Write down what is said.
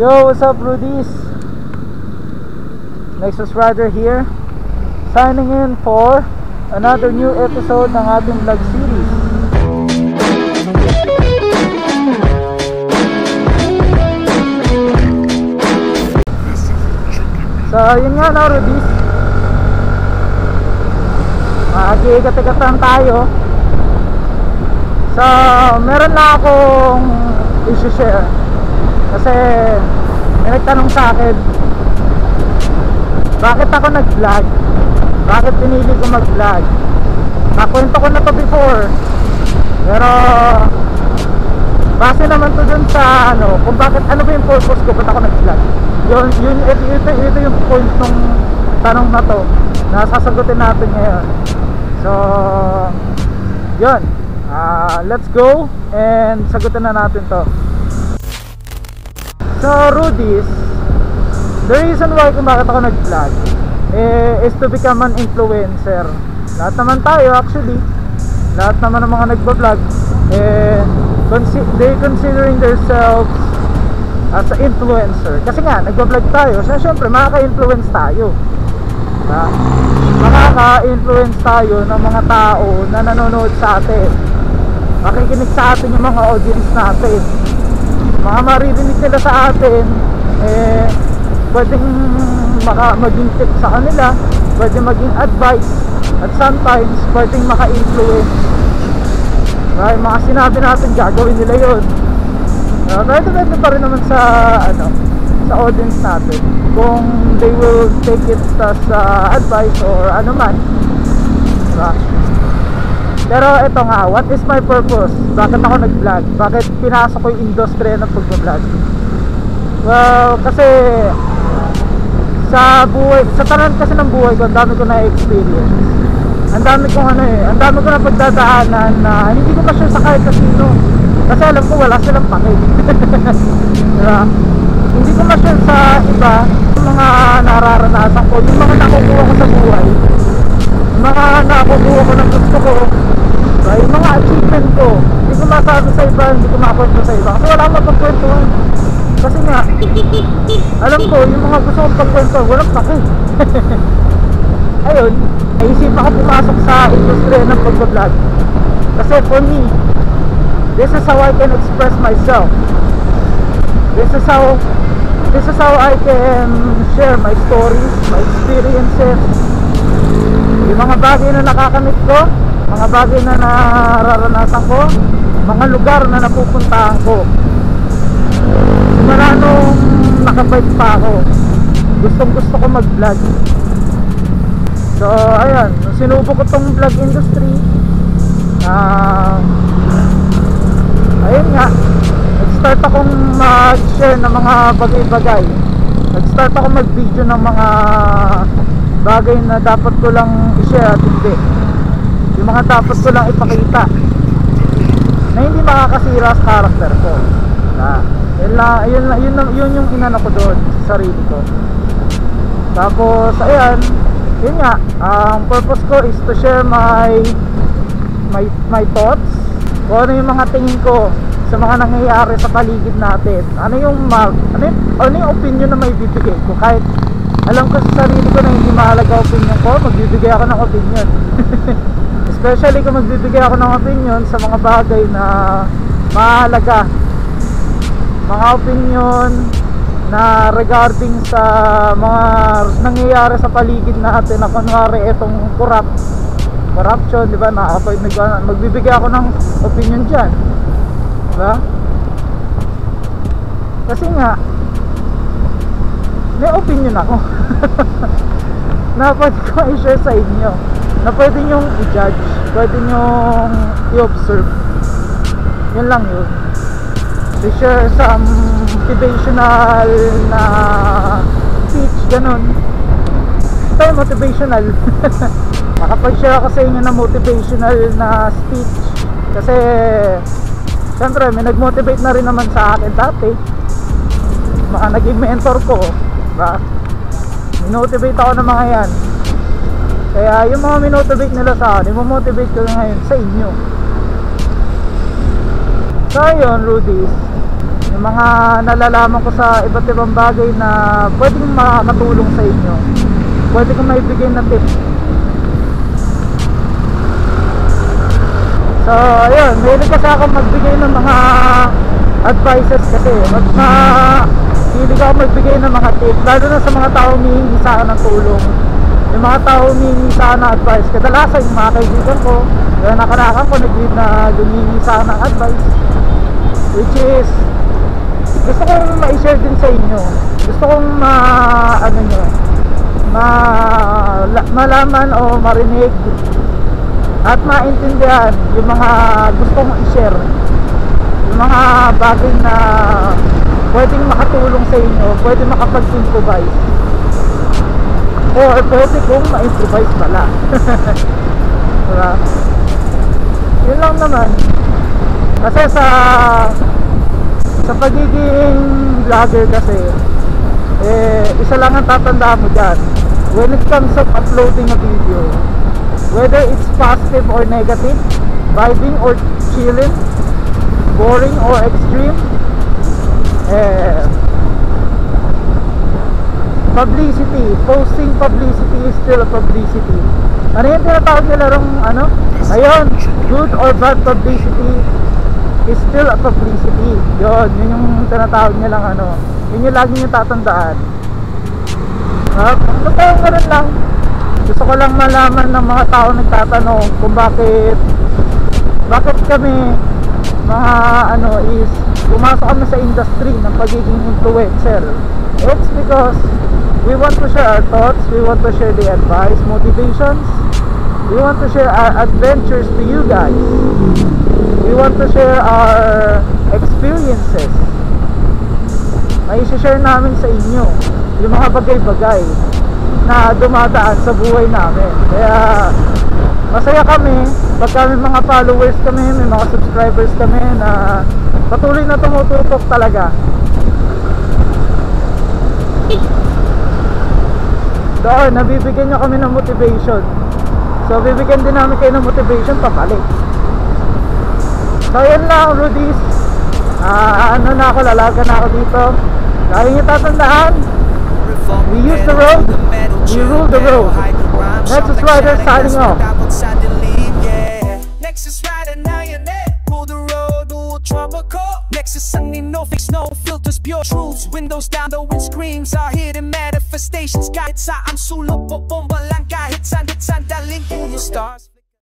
Yo, what's up, Rudies? Nexus Rider here, signing in for another new episode ng ating vlog series. So, yun nga na, Rudies. Mag-iigat-igatan tayo. So, meron na akong i-share. Kasi may nagtanong sa akin, bakit ako nag-vlog? Bakit pinili ko mag-vlog? Nakwento ko na to before, pero base naman to dun sa kung bakit, ano ba yung purpose ko ba't ako nag-vlog. Ito yung point ng tanong na to na sasagutin natin ngayon. So yun, let's go and sagutin na natin to. So Rudies, the reason why kung bakit ako nag-vlog is to become an influencer. Lahat naman tayo actually, lahat naman ng mga nagba-vlog they considering themselves as an influencer. Kasi nga, nagba-vlog tayo, so syempre makaka-influence tayo. Makaka-influence tayo ng mga tao na nanonood sa atin, makikinig sa atin yung mga audience natin, mga maririnig nila sa atin, pwedeng maging tip sa kanila, pwedeng maging advice, at sometimes pwedeng maka-influence. Right? Mga sinabi natin, gagawin nila yun. Pwede pa rin naman sa sa audience natin kung they will take it as advice or ano man. Diba? Pero ito nga, what is my purpose? Bakit ako nag-vlog? Bakit pinasok ko yung industriya ng pag-vlog? Well, kasi sa tanan kasi ng buhay ko, ang dami ko na-experience. Ang dami kong ang dami ko na pagdadaanan na hindi ko pa sure sa kahit kasino. Kasi alam ko wala silang pake. Diba? Hindi ko pa sure sa iba, yung mga nararanasan ko, yung mga nakukuha ko sa buhay, yung mga nakukuha ko ng gusto ko, diba? Yung mga achievement ko, hindi ko masabi sa iba, hindi ko makakwento sa iba. Kasi wala akong mapagkwentuhan. Kasi nga, alam ko, yung mga gusto kong pagkwentuhan, walang pake. Ayun, naisip ako pumasok sa industriya ng pag-vlog. Kasi for me, this is how I can express myself. This is how I can share my stories, my experiences, yung mga bagay na nakakamit ko, mga bagay na nararanasan ko, mga lugar na napupuntahan ko. Simula nung nakabike pa ako, gustong gusto ko mag-vlog. So ayan, nung sinubo ko tong vlog industry, ayun nga, nag-start akong mag-share ng mga bagay-bagay. Nag-start ako mag-video ng mga bagay na dapat ko lang i-share at hindi. Yung mga dapat ko lang ipakita na hindi makakasira sa character ko. Yun yung inano ko doon sa sarili ko. Tapos ayan, yun nga, ang purpose ko is to share my thoughts, kung ano yung mga tingin ko sa mga nangyayari sa paligid natin. Ano yung opinion na may bibigay ko. Kahit alam ko sa sarili ko na hindi mahalaga opinion ko, magbibigay ako ng opinion. Especially kung magbibigay ako ng opinion sa mga bagay na mahalaga, mga opinion na regarding sa mga nangyayari sa paligid natin, na kunwari itong corruption, di ba? Magbibigay ako ng opinion dyan, di ba? Kasi nga may opinion ako na pwede ko i-share sa inyo, na pwede nyong i-judge, pwede nyong i-observe. Yun lang yun. I-share some motivational na speech, ganun. Ito yung motivational. Makapag-share ako sa inyo na motivational na speech kasi syempre may nag-motivate na rin naman sa akin dati, mga naging mentor ko, diba? Minotivate ako ng mga yan. Kaya yung mga minotivate nila sa akin, imo-motivate ko ngayon sa inyo. So ayun, Rudies, yung yung mga nalalaman ko sa iba't ibang bagay na pwedeng makakatulong sa inyo, pwede kong maibigay na tip. So ayun, mahilig kasi ako magbigay ng mga advices kasi hilig ako magbigay ng mga tips, lalo na sa mga tao humihingi sa akin ng tulong, yung mga tao humihingi sa akin ng advice. Kadalasan yung mga kaibigan ko, yung nakarakan ko humihingi sa akin ng advice, which is gusto kong ma-share din sa inyo. Gusto kong malaman o marinig at maintindihan yung mga gusto kong i-share, yung mga bagay na pwedeng makatulong sa inyo, pwedeng makapag-improvise, or pwede kong ma-improvise pala. Diba? Yun lang naman. Kasi sa pagiging vlogger kasi, isa lang ang tatandaan mo dyan. When it comes to uploading a video, whether it's positive or negative, vibing or chilling, boring or extreme, publicity, posting publicity is still a publicity. Ano yung tinatawag nila rong ayun, good or bad publicity is still a publicity. Yun yung tinatawag nilang yun yung lagi nyo tatandaan. Tayong ganun lang. Gusto ko lang malaman ng mga tao nagtatanong kung bakit kami mga is pumasok kami sa industry ng pagiging influencer. It's because we want to share our thoughts, we want to share the advice, motivations, we want to share our adventures to you guys, we want to share our experiences. May i-share namin sa inyo yung mga bagay-bagay na dumadaan sa buhay namin. Kaya masaya kami pag kami mga followers kami, may mga subscribers kami na patuloy na tumututok talaga. Doon, nabibigyan nyo kami ng motivation. So bibigyan din namin kayo ng motivation pabalik. So yun lang, Rudies. Lalaga na ako dito. Kaya nyo tatandaan, we use the road, we rule the road. Nexus Rider signing off. Nexus Rider, now you're there. Rule the road, Nexus sunny, no fix, no filters, pure truths. Windows down, the wind screams, our hidden manifestations. Kahit saan sulok po bomba lang, kahit saan daling through the stars.